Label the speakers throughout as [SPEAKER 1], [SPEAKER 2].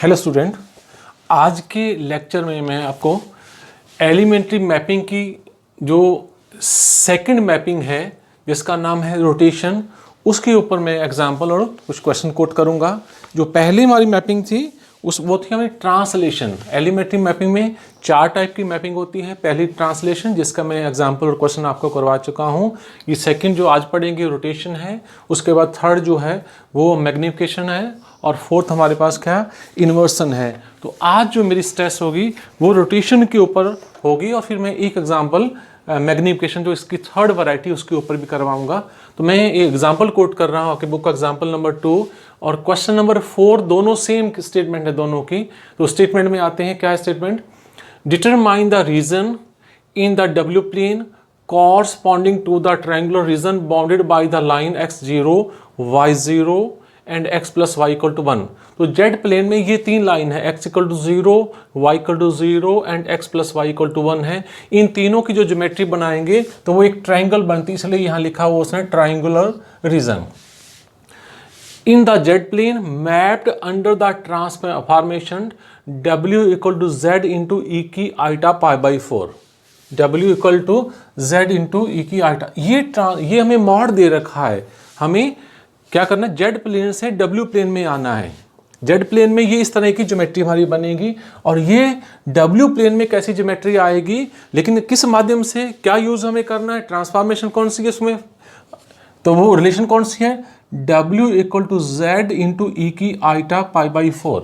[SPEAKER 1] Hello student, आज के lecture में मैं आपको एलिमेंट्री मैपिंग की जो सेकंड मैपिंग है जिसका नाम है रोटेशन, उसके ऊपर मैं एग्जांपल और कुछ क्वेश्चन कोट करूंगा। जो पहली हमारी मैपिंग थी वो थी हमारी ट्रांसलेशन। एलिमेंट्री मैपिंग में 4 टाइप की मैपिंग होती है। पहली ट्रांसलेशन, जिसका मैं एग्जांपल और क्वेश्चन आपको करवा चुका हूँ। ये सेकंड जो आज पढ़ेंगे रोटेशन है। उसके बाद थर्ड जो है वो मैग्निफिकेशन है और फोर्थ हमारे पास क्या, इन्वर्सन है। तो आज जो मेरी स्ट्रेस होगी वो रोटेशन के ऊपर होगी और फिर मैं एक एग्जांपल मैग्निफिकेशन जो इसकी थर्ड वैरायटी उसके ऊपर भी करवाऊंगा। तो मैं ये एग्जांपल कोट कर रहा हूँ आपके बुक का, एग्जांपल नंबर 2 और क्वेश्चन नंबर 4, दोनों सेम स्टेटमेंट है दोनों की। तो स्टेटमेंट में आते हैं, क्या statement, determine the region in the W plane corresponding to the triangular region bounded by the line x0, y0 and x plus y equal to 1। तो z प्लेन में ये 3 लाइन है, x equal to 0, y equal to 0 and x plus y equal to 1 है। इन तीनों की जो geometry बनाएंगे तो वो एक ट्राइंगल बनती है, इसलिए यहाँ लिखा हुआ उसने triangular region. In the z plane mapped under the transformation w equal to z into e की iota pi by 4। w equal to z into e की आइटा, ये हमें मॉड दे रखा है। हमें क्या करना है, जेड प्लेन से डब्ल्यू प्लेन में आना है। जेड प्लेन में ये इस तरह की ज्योमेट्री हमारी बनेगी और ये डब्ल्यू प्लेन में कैसी ज्योमेट्री आएगी, लेकिन किस माध्यम से, क्या यूज हमें करना है, ट्रांसफॉर्मेशन कौन सी है उसमें, तो वो रिलेशन कौन सी है, W equal to Z into e की आइटा पाई बाई 4।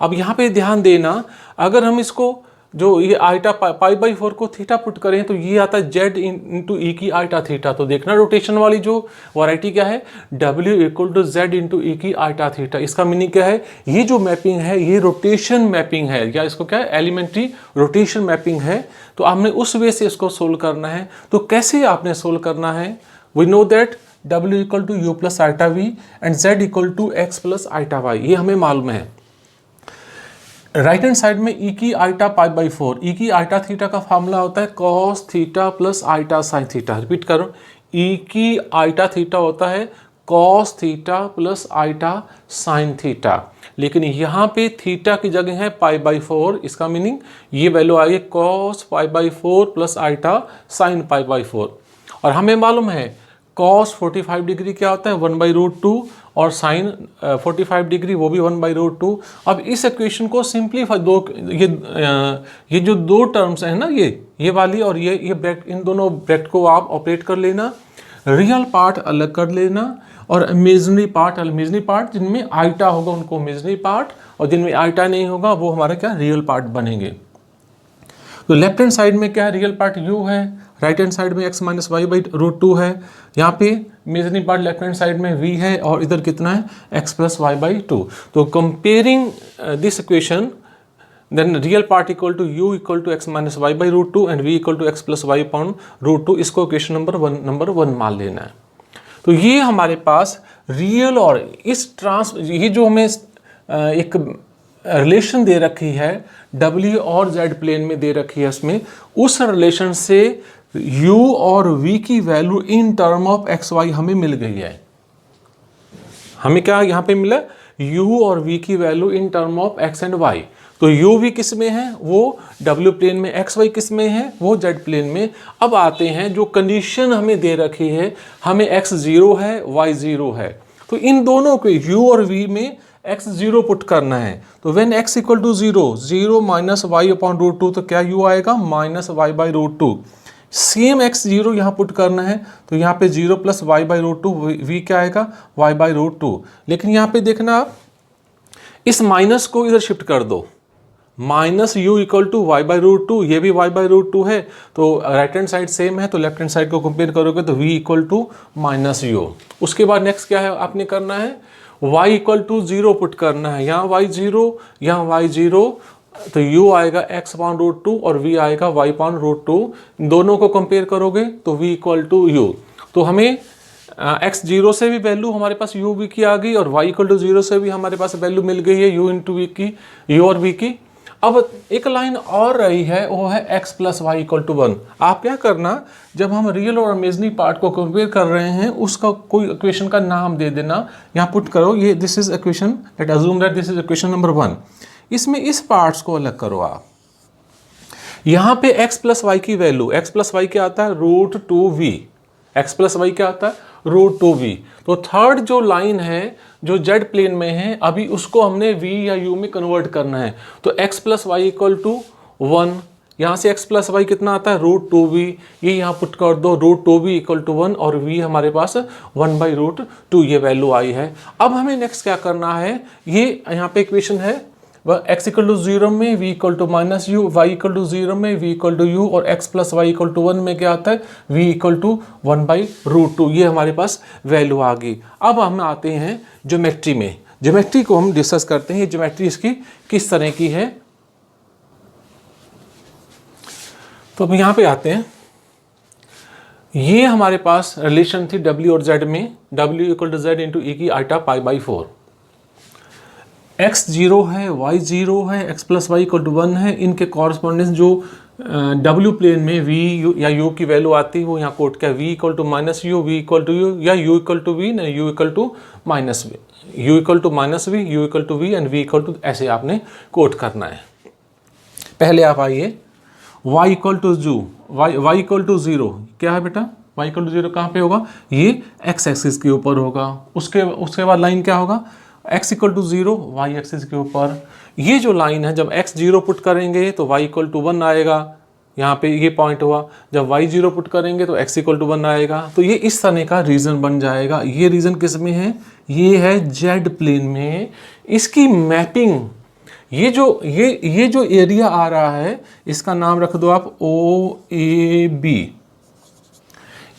[SPEAKER 1] अब यहाँ पे ध्यान देना, अगर हम इसको जो ये आइटा पाई बाई 4 को थीटा पुट करें तो ये आता है जेड इंटू ई की आइटा थीटा। तो देखना रोटेशन वाली जो वैरायटी क्या है, W equal to Z into e की आइटा थीटा। इसका मीनिंग क्या है, ये जो मैपिंग है ये रोटेशन मैपिंग है, या इसको क्या है, एलिमेंट्री रोटेशन मैपिंग है। तो आपने उस वे से इसको सोल्व करना है। तो कैसे आपने सोल्व करना है, we know that w equal to u plus iota v and z equal to x plus iota y, ये हमें मालूम है। राइट हैंड साइड में ई की आइटा पाई बाई 4, ई की आइटा थीटा का फॉर्मूला होता है cos theta plus iota sine theta. Repeat करो, ई की आइटा थीटा होता है cos theta plus iota sine theta, लेकिन यहाँ पे थीटा की जगह है पाई बाई 4। इसका मीनिंग ये वैल्यू आई cos pi by 4 plus iota sine pi by 4। और हमें मालूम है कॉस 45 डिग्री क्या होता है, 1/√2 और साइन 45 डिग्री वो भी 1/√2। अब इस इक्वेशन को सिंपलीफाई, ये जो दो टर्म्स है ना, ये वाली और ये ब्रैकेट, इन दोनों ब्रैकेट को आप ऑपरेट कर लेना, रियल पार्ट अलग कर लेना और इमेजिनरी पार्ट जिनमें आइटा होगा उनको इमेजिनरी पार्ट, और जिनमें आइटा नहीं होगा वो हमारे क्या, रियल पार्ट बनेंगे। तो लेफ्ट हैंड साइड में क्या है, रियल पार्ट u है, राइट हैंड साइड में x माइनस वाई बाई √2 है। यहाँ पे imaginary part left hand side में v है और इधर कितना है, x प्लस वाई बाई 2। तो comparing this equation, then real part equal to u equal to x minus y by √2 and v equal to x plus y upon √2, इसको equation number 1 मान लेना है। तो ये हमारे पास रियल और ये जो हमें एक रिलेशन दे रखी है w और z प्लेन में दे रखी है, उसमें उस रिलेशन से u और v की value in term of x y हमें मिल गई है। हमें क्या यहाँ पे मिला, u और v की value in term of x and y। तो u v किस में है, वो w प्लेन में, x y किस में है, वो z प्लेन में। अब आते हैं जो कंडीशन हमें दे रखी है, हमें x 0 है, y 0 है, तो इन दोनों को u और v में x 0 पुट करना है। तो when x equal to 0 minus y upon √2, तो क्या u आएगा, minus y by √2। Same x 0 यहाँ पुट करना है, तो यहाँ पे 0 प्लस वाई बाई √2, v क्या आएगा, y बाई √2। लेकिन यहाँ पे देखना आप, इस माइनस को इधर शिफ्ट कर दो, minus u equal to y by √2, ये भी y बाई √2 है, तो राइट हैंड साइड सेम है, तो लेफ्ट हैंड साइड को कंपेयर करोगे तो v equal to minus u। उसके बाद नेक्स्ट क्या है आपने करना है, y इक्वल टू 0 पुट करना है, यहाँ y 0, यहाँ y 0, तो u आएगा x अपॉन √2 और v आएगा y अपॉन √2। दोनों को कंपेयर करोगे तो v इक्वल टू u। तो हमें x 0 से भी वैल्यू हमारे पास u v की आ गई और y इक्वल टू 0 से भी हमारे पास वैल्यू मिल गई है u इंटू v की, u और v की। अब एक लाइन और रही है, वो है x plus y equal to 1। आप क्या करना, जब हम रियल और इमेजिनरी पार्ट को कंपेयर कर रहे हैं उसका कोई इक्वेशन का नाम दे देना, यहाँ पुट करो, ये this is equation, late assume that this is equation number 1। इसमें इस पार्ट्स को अलग करो आप। यहाँ पे x प्लस वाई की वैल्यू, x प्लस वाई क्या आता है, root two v, x plus y क्या आता है, रूट टू वी। तो थर्ड जो लाइन है जो z प्लेन में है, अभी उसको हमने v या u में कन्वर्ट करना है। तो x plus y equal to 1, यहाँ से x प्लस वाई कितना आता है, रूट टू वी, ये यहाँ पुट कर दो, root two v equal to 1 और v हमारे पास 1/√2 ये वैल्यू आई है। अब हमें नेक्स्ट क्या करना है, ये यहाँ पे इक्वेशन है x इक्वल टू 0 में v equal to minus u, y equal to 0 में v इक्वल टू यू, और x plus y equal to 1 में क्या आता है, v इक्वल टू 1/√2, ये हमारे पास वैल्यू आ गई। अब हम आते हैं ज्योमेट्री में, ज्योमेट्री को हम डिस्कस करते हैं, ज्योमेट्री इसकी किस तरह की है। तो अब यहाँ पे आते हैं, ये हमारे पास रिलेशन थी w और z में, w equal to z into e की आइटा π/4, x 0 है, y 0 है, x plus y equal to 1 है, इनके कॉरस्पॉन्डेंस जो w प्लेन में v या u की वैल्यू आती है वो यहाँ कोट किया, v equal to minus u, v equal to u, या u equal to v, u equal to minus v, u equal to minus v, u equal to v and v equal to, ऐसे आपने quote करना है। पहले आप आइए y equal to जू, y equal to 0 क्या है बेटा, y इक्वल टू 0 कहाँ पे होगा, ये x एक्सिस के ऊपर होगा। उसके बाद लाइन क्या होगा, x equal to 0 y axis के ऊपर। ये जो लाइन है जब x 0 पुट करेंगे तो y इक्वल टू 1 आएगा, यहाँ पे ये पॉइंट हुआ। जब y 0 पुट करेंगे तो x इक्वल टू 1 आएगा। तो ये इस तरह का रीजन बन जाएगा। ये रीजन किस में है, ये है z प्लेन में। इसकी मैपिंग, ये जो एरिया आ रहा है इसका नाम रख दो आप OAB।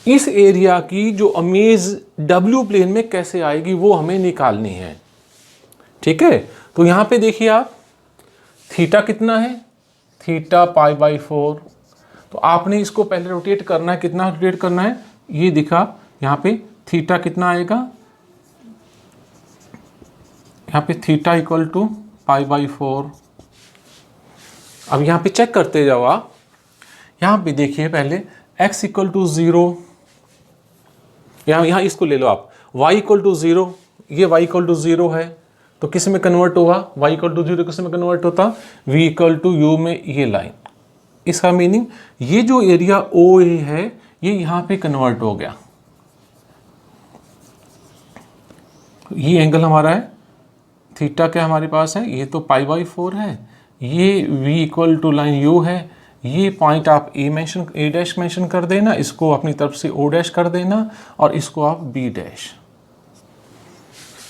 [SPEAKER 1] इस एरिया की जो इमेज w प्लेन में कैसे आएगी वो हमें निकालनी है, ठीक है। तो यहाँ पे देखिए आप, थीटा कितना है, थीटा π/4। तो आपने इसको पहले रोटेट करना है, कितना रोटेट करना है, ये दिखा यहाँ पे थीटा कितना आएगा, यहाँ पे थीटा इक्वल टू π/4। अब यहाँ पे चेक करते जाओ आप, यहाँ पे देखिए पहले x इक्वल टू 0, यहाँ इसको ले लो आप, y इक्वल टू 0, ये y इक्वल टू 0 है तो किस में कन्वर्ट होगा, y इक्वल टू 0 किस में कन्वर्ट होता, v इक्वल टू u में ये लाइन। इसका मीनिंग ये जो एरिया OA है ये यहाँ पे कन्वर्ट हो गया। ये एंगल हमारा है थीटा, क्या हमारे पास है, ये तो π/4 है, ये v equal to line u है। ये पॉइंट आप a डैश मेंशन कर देना, इसको अपनी तरफ से o डैश कर देना और इसको आप b डैश।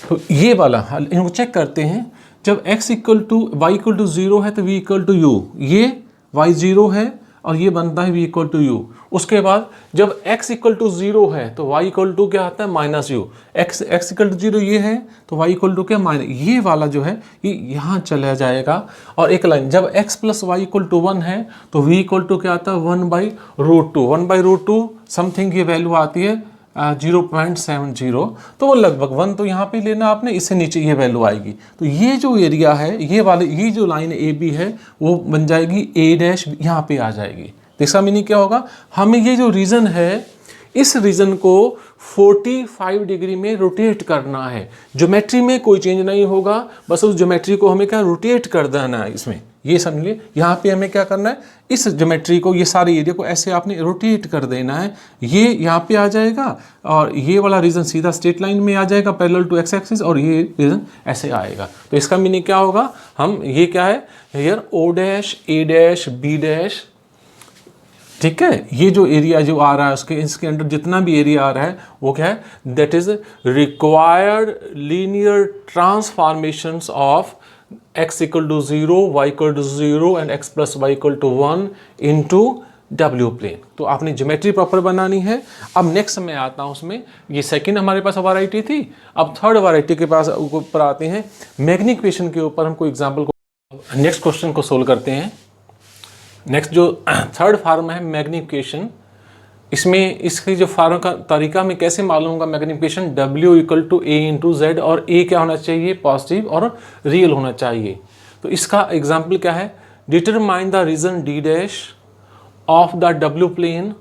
[SPEAKER 1] तो ये वाला इनको चेक करते हैं, जब x equal to y equal to 0 है तो v इक्वल टू u, ये y 0 है और ये बनता है v इक्वल टू u। उसके बाद जब x इक्वल टू 0 है तो y इक्वल टू क्या आता है, minus u. x equal to 0 ये है तो y इक्वल टू क्या, माइनस, ये वाला जो है ये यहाँ चला जाएगा। और एक लाइन जब x plus y equal to 1 है तो v इक्वल टू क्या आता है, 1/√2। 1/√2 समथिंग ये वैल्यू आती है 0.70, तो वो लगभग 1 तो यहाँ पे लेना आपने, इससे नीचे ये वैल्यू आएगी। तो ये जो एरिया है, ये जो लाइन AB है वो बन जाएगी A डैश, यहाँ पे आ जाएगी। तो इसका मीनिंग क्या होगा, हमें ये जो रीजन है इस रीजन को 45 डिग्री में रोटेट करना है। ज्योमेट्री में कोई चेंज नहीं होगा, बस उस ज्योमेट्री को हमें क्या रोटेट कर देना है। इसमें ये समझ लिए, यहाँ पे हमें क्या करना है, इस ज्योमेट्री को, ये सारे एरिया को ऐसे आपने रोटेट कर देना है। ये यहाँ पे आ जाएगा और ये वाला रीजन सीधा स्ट्रेट लाइन में आ जाएगा पैरेलल टू x एक्सिस, और ये रीजन ऐसे आएगा। तो इसका मीनिंग क्या होगा, हम ये क्या है here O dash A dash B dash, ठीक है। ये जो एरिया जो आ रहा है इसके अंदर जितना भी एरिया आ रहा है वो क्या है, that is required linear transformations of x equal to 0, y equal to 0 and x plus y equal to 1 into w plane. तो आपने ज्योमेट्री प्रॉपर बनानी है। अब नेक्स्ट मैं आता हूँ उसमें, ये सेकंड हमारे पास वैरायटी थी, अब थर्ड वैरायटी के पास ऊपर आते हैं। मैग्नीफिकेशन के ऊपर हम कोई एग्जांपल को नेक्स्ट क्वेश्चन को सोल्व करते हैं। नेक्स्ट जो थर्ड फॉर्म है मैग्नीफिकेशन, इसमें इसकी जो फॉर्म का तरीका मैं कैसे मालूम होगा, magnification W equal to A into Z, और A क्या होना चाहिए, पॉजिटिव और रियल होना चाहिए। तो इसका एग्जाम्पल क्या है, determine the region D dash of the W plane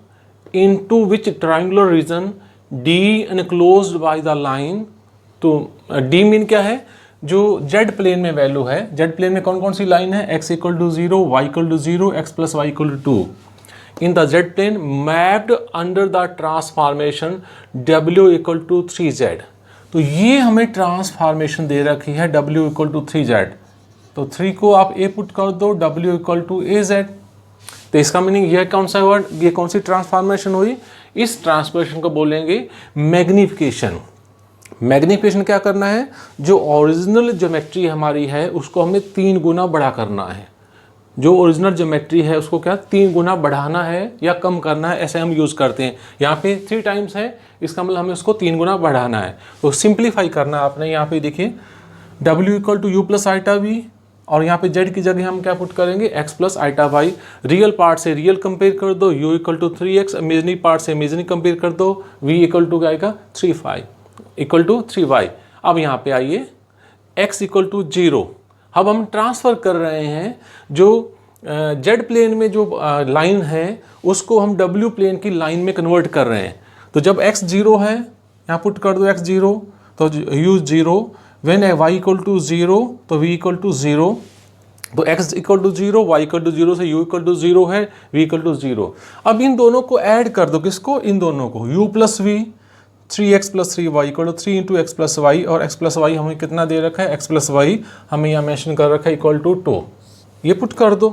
[SPEAKER 1] into which triangular region D enclosed by the line. तो D मीन क्या है, जो जेड प्लेन में वैल्यू है, जेड प्लेन में कौन कौन सी लाइन है, x equal to 0, y equal to 0, x plus y equal to 2 in the z plane mapped under the transformation w equal to 3z। तो ये हमें ट्रांसफॉर्मेशन दे रखी है w इक्वल टू 3z, तो 3 को आप a पुट कर दो, w इक्वल टू az। तो इसका मीनिंग यह कौन सा वर्ड, ये कौन सी ट्रांसफॉर्मेशन हुई, इस ट्रांसफॉर्मेशन को बोलेंगे मैग्निफिकेशन। मैग्निफिकेशन क्या करना है, जो ओरिजिनल ज्योमेट्री हमारी है उसको हमें 3 गुना बढ़ा करना है। जो ओरिजिनल ज्योमेट्री है उसको क्या 3 गुना बढ़ाना है या कम करना है, ऐसे हम यूज़ करते हैं। यहाँ पे 3 टाइम्स है, इसका मतलब हमें उसको 3 गुना बढ़ाना है। तो सिंप्लीफाई करना है आपने, यहाँ पे देखिए w equal to u plus iota v, और यहाँ पे z की जगह हम क्या पुट करेंगे, x प्लस आइटा वाई। रियल पार्ट से रियल कंपेयर कर दो, u equal to 3x, imaginary part से इमेजनरी कंपेयर कर दो, v इक्वल टू क्या आएगा 3y इक्वल टू 3y। अब यहाँ पे आइए x इक्वल टू 0। अब हम ट्रांसफ़र कर रहे हैं जो जेड प्लेन में जो लाइन है उसको हम डब्ल्यू प्लेन की लाइन में कन्वर्ट कर रहे हैं। तो जब x 0 है, यहाँ पुट कर दो x 0, तो u 0, when y equal to 0 तो v इक्वल टू 0, तो x equal to 0, y equal to 0 से u इक्वल टू 0 है, v इक्वल टू 0। अब इन दोनों को ऐड कर दो, किसको, इन दोनों को, u plus v, 3x plus 3y equal to 3 into x plus y, और x प्लस वाई हमें कितना दे रखा है, x प्लस वाई हमें यहाँ मेंशन कर रखा है इक्वल टू 2। ये पुट कर दो,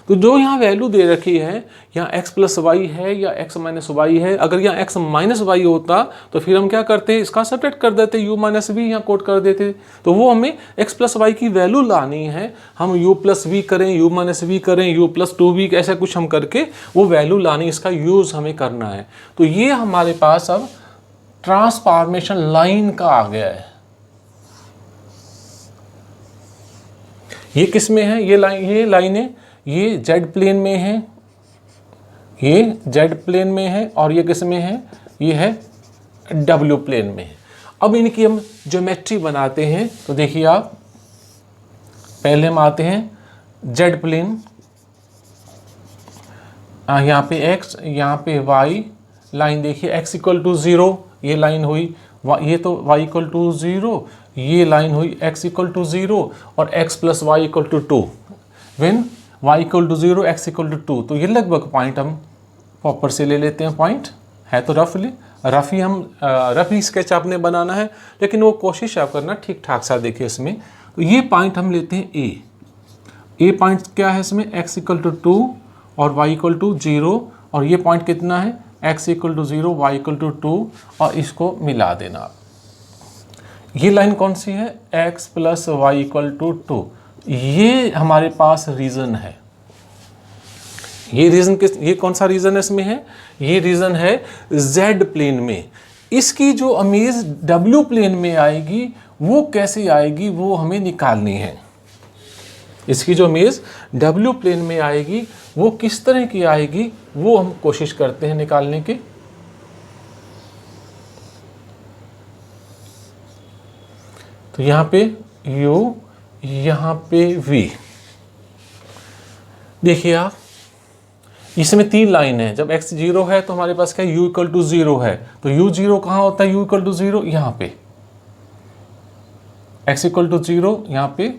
[SPEAKER 1] तो जो यहाँ वैल्यू दे रखी है, यहाँ x प्लस वाई है या x माइनस वाई है। अगर यहाँ x माइनस वाई होता तो फिर हम क्या करते, इसका सब्ट्रैक्ट कर देते, u माइनस वी यहाँ कोट कर देते। तो वो हमें x प्लस वाई की वैल्यू लानी है, हम u प्लस वी करें, u माइनस वी करें, u प्लस 2v, ऐसा कुछ हम करके वो वैल्यू लानी, इसका यूज़ हमें करना है। तो ये हमारे पास अब ट्रांसफॉर्मेशन लाइन का आ गया है। ये किस में है, ये लाइनें ये जेड प्लेन में है, ये जेड प्लेन में है, और ये किस में है, ये है डब्ल्यू प्लेन में है। अब इनकी हम ज्योमेट्री बनाते हैं। तो देखिए आप, पहले हम आते हैं जेड प्लेन, यहाँ पे x, यहाँ पे y, लाइन देखिए x इक्वल टू 0, ये लाइन हुई, ये तो y इक्वल टू 0, ये लाइन हुई x इक्वल टू 0, और x plus y equal to 2, when y equal to 0, x equal to 2। तो ये लगभग पॉइंट हम प्रॉपर से ले लेते हैं, पॉइंट है तो रफी स्केच आपने बनाना है, लेकिन वो कोशिश आप करना ठीक ठाक सा देखिए इसमें। तो ये पॉइंट हम लेते हैं ए पॉइंट क्या है इसमें, x इक्वल टू 2 और y इक्वल टू 0, और ये पॉइंट कितना है, x equal to 0, y equal to 2, और इसको मिला देना। ये लाइन कौन सी है, x plus y equal to 2। ये हमारे पास रीजन है। ये रीजन किस, ये कौन सा रीजन है इसमें है, ये रीजन है z प्लेन में। इसकी जो इमेज w प्लेन में आएगी वो कैसे आएगी, वो हमें निकालनी है। इसकी जो इमेज w प्लेन में आएगी वो किस तरह की आएगी, वो हम कोशिश करते हैं निकालने की। तो यहाँ पे u, यहाँ पे v। देखिए आप, इसमें 3 लाइन है। जब x 0 है तो हमारे पास क्या है, u इक्वल टू 0 है। तो u 0 कहाँ होता है, u इक्वल टू 0 यहाँ पे, x इक्वल टू 0 यहाँ पे,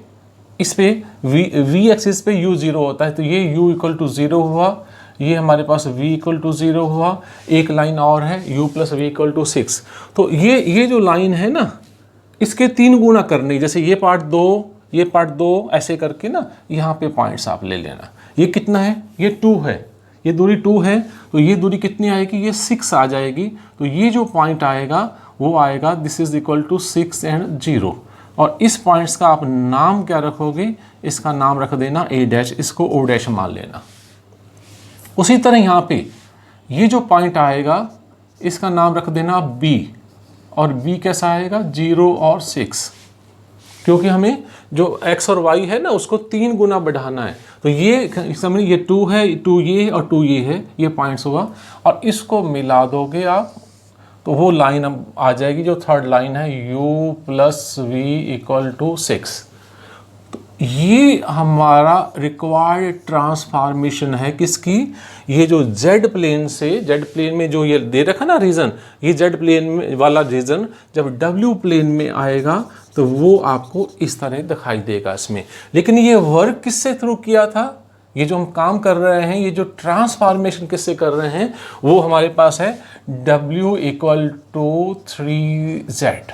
[SPEAKER 1] इस पे v एक्सिस पे u 0 होता है। तो ये u इक्वल टू 0 हुआ, ये हमारे पास v इक्वल टू 0 हुआ। एक लाइन और है u plus v equal to 6। तो ये जो लाइन है ना, इसके 3 गुना करनी, जैसे ये पार्ट 2, ये पार्ट 2, ऐसे करके ना यहाँ पे पॉइंट्स आप ले लेना। ये कितना है, ये 2 है, ये दूरी 2 है, तो ये दूरी कितनी आएगी, ये 6 आ जाएगी। तो ये जो पॉइंट आएगा वो आएगा this is equal to 6 and 0। और इस पॉइंट्स का आप नाम क्या रखोगे, इसका नाम रख देना a डैश, इसको o डैश मान लेना। उसी तरह यहाँ पे ये जो पॉइंट आएगा इसका नाम रख देना b, और b कैसा आएगा, 0 और 6, क्योंकि हमें जो x और y है ना उसको 3 गुना बढ़ाना है। तो ये समझ, ये 2 है, 2 ये और 2 ये है, ये पॉइंट्स हुआ, और इसको मिला दोगे आप तो वो लाइन अब आ जाएगी जो थर्ड लाइन है, u plus v equal to 6। तो ये हमारा रिक्वायर्ड ट्रांसफॉर्मेशन है किसकी, ये जो z प्लेन से, z प्लेन में जो ये दे रखा ना रीजन, ये z प्लेन में वाला रीजन जब w प्लेन में आएगा तो वो आपको इस तरह दिखाई देगा इसमें। लेकिन ये वर्क किससे थ्रू किया था, ये जो हम काम कर रहे हैं, ये जो ट्रांसफॉर्मेशन किससे कर रहे हैं, वो हमारे पास है W = 3Z।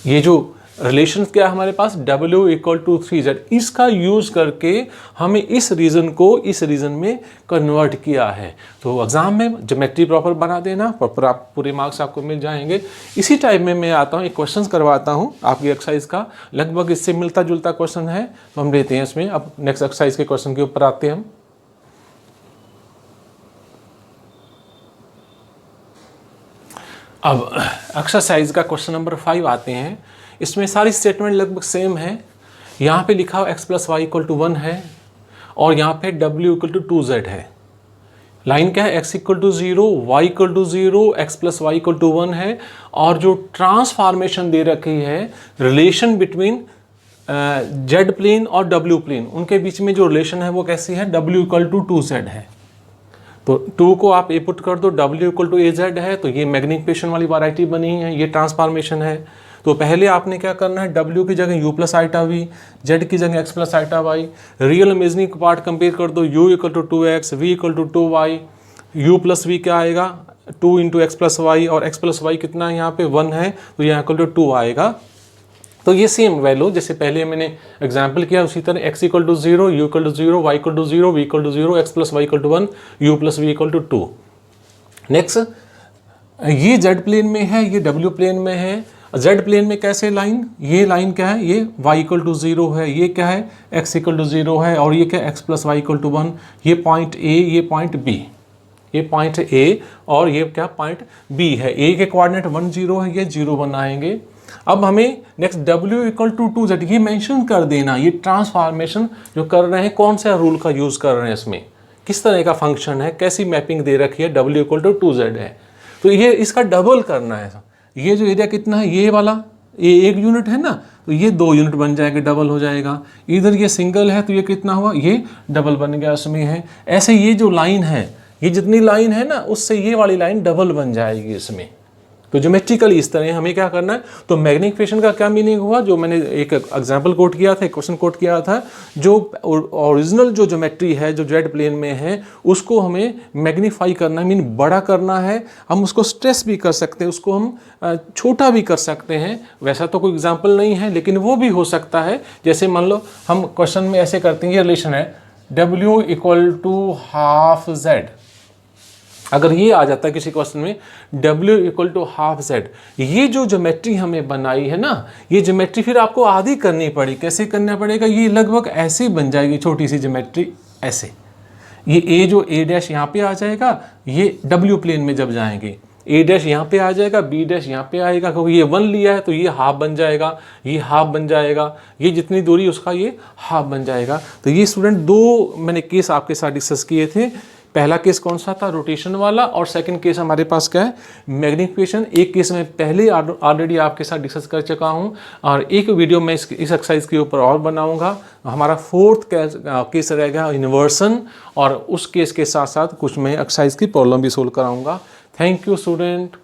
[SPEAKER 1] ये जो रिलेशन क्या है हमारे पास, W = 3Z, इसका यूज करके हमें इस रीजन को इस रीजन में कन्वर्ट किया है। तो एग्जाम में ज्योमेट्री प्रॉपर बना देना, प्रॉपर आप पूरे मार्क्स आपको मिल जाएंगे। इसी टाइप में मैं आता हूँ, एक क्वेश्चन करवाता हूँ आपकी एक्सरसाइज का, लगभग इससे मिलता जुलता क्वेश्चन है, तो हम लेते हैं इसमें। अब नेक्स्ट एक्सरसाइज के क्वेश्चन के ऊपर आते हैं हम। अब एक्सरसाइज का क्वेश्चन नंबर 5 आते हैं। इसमें सारी स्टेटमेंट लगभग सेम है। यहाँ पे लिखा हुआ x + y = 1 है और यहाँ पे W = 2Z है। लाइन क्या है, x = 0, y = 0, x + y = 1 है। और जो ट्रांसफॉर्मेशन दे रखी है, रिलेशन बिटवीन Z प्लेन और W प्लेन, उनके बीच में जो रिलेशन है वो कैसी है, W = 2Z है। तो 2 को आप ए पुट कर दो, W = AZ है, तो ये मैग्नीफिकेशन वाली वैरायटी बनी है, ये ट्रांसफॉर्मेशन है। तो पहले आपने क्या करना है, W की जगह U + i v, Z की जगह x + i y, real imaginary part compare कर दो, U = 2x, V = 2y, U + v क्या आएगा 2 × x + y, और x + y कितना है यहाँ पे 1 है, तो यहाँ = 2 आएगा। तो ये सेम वैल्यू जैसे पहले मैंने एग्जाम्पल किया, उसी तरह x = 0, U = 0, y = 0, V = 0, x + y = 1, U + v = 2। Next, ये Z प्लेन में है, ये W प्लेन में है। Z प्लेन में कैसे लाइन, ये लाइन क्या है, ये y = 0 है, ये क्या है x = 0 है, और ये क्या x + y = 1, ये पॉइंट A, ये पॉइंट B, ये पॉइंट A और ये क्या पॉइंट B है। A के कोऑर्डिनेट 1 0 है, ये 0 1 आएंगे। अब हमें नेक्स्ट W = 2Z, ये मेंशन कर देना, ये ट्रांसफॉर्मेशन जो कर रहे हैं कौन सा रूल का यूज़ कर रहे हैं, इसमें किस तरह का फंक्शन है, कैसी मैपिंग दे रखी है, W = 2Z है। तो ये इसका डबल करना है। ये जो एरिया कितना है, ये वाला, ये 1 यूनिट है ना, तो ये 2 यूनिट बन जाएगा, डबल हो जाएगा। इधर ये सिंगल है तो ये कितना हुआ, ये डबल बन गया, उसमें है। ऐसे ये जो लाइन है, ये जितनी लाइन है ना, उससे ये वाली लाइन डबल बन जाएगी इसमें। तो ज्योमेट्रिकली इस तरह हमें क्या करना है। तो मैग्नीफिकेशन का क्या मीनिंग हुआ, जो मैंने एक एग्जांपल कोट किया था, एक क्वेश्चन कोट किया था, जो ओरिजिनल जो ज्योमेट्री है जो जेड प्लेन में है, उसको हमें मैग्नीफाई करना है, मीन बड़ा करना है। हम उसको स्ट्रेस भी कर सकते हैं, उसको हम छोटा भी कर सकते हैं। वैसा तो कोई एग्जाम्पल नहीं है, लेकिन वो भी हो सकता है। जैसे मान लो हम क्वेश्चन में ऐसे करते हैं, ये रिलेशन है W = ½ Z। अगर ये आ जाता है किसी क्वेश्चन में W = ½ Z, ये जो ज्योमेट्री हमें बनाई है ना, ये ज्योमेट्री फिर आपको आधी करनी पड़ी। कैसे करना पड़ेगा, ये लगभग ऐसे बन जाएगी, छोटी सी ज्योमेट्री ऐसे। ये A जो A' यहाँ पे आ जाएगा, ये W प्लेन में जब जाएंगे A' यहाँ पे आ जाएगा, B' यहाँ पे आएगा, क्योंकि ये 1 लिया है तो ये ½ बन जाएगा, ये ½ बन जाएगा, ये जितनी दूरी उसका ये ½ बन जाएगा। तो ये स्टूडेंट दो मैंने केस आपके साथ डिस्कस किए थे। पहला केस कौन सा था, रोटेशन वाला, और सेकंड केस हमारे पास क्या है, मैग्नीफिकेशन। एक केस में पहले ऑलरेडी आपके साथ डिस्कस कर चुका हूं, और एक वीडियो में इस एक्सरसाइज के ऊपर और बनाऊंगा। हमारा 4th केस रहेगा इन्वर्सन, और उस केस के साथ साथ कुछ मैं एक्सरसाइज की प्रॉब्लम भी सोल्व कराऊंगा। Thank you student.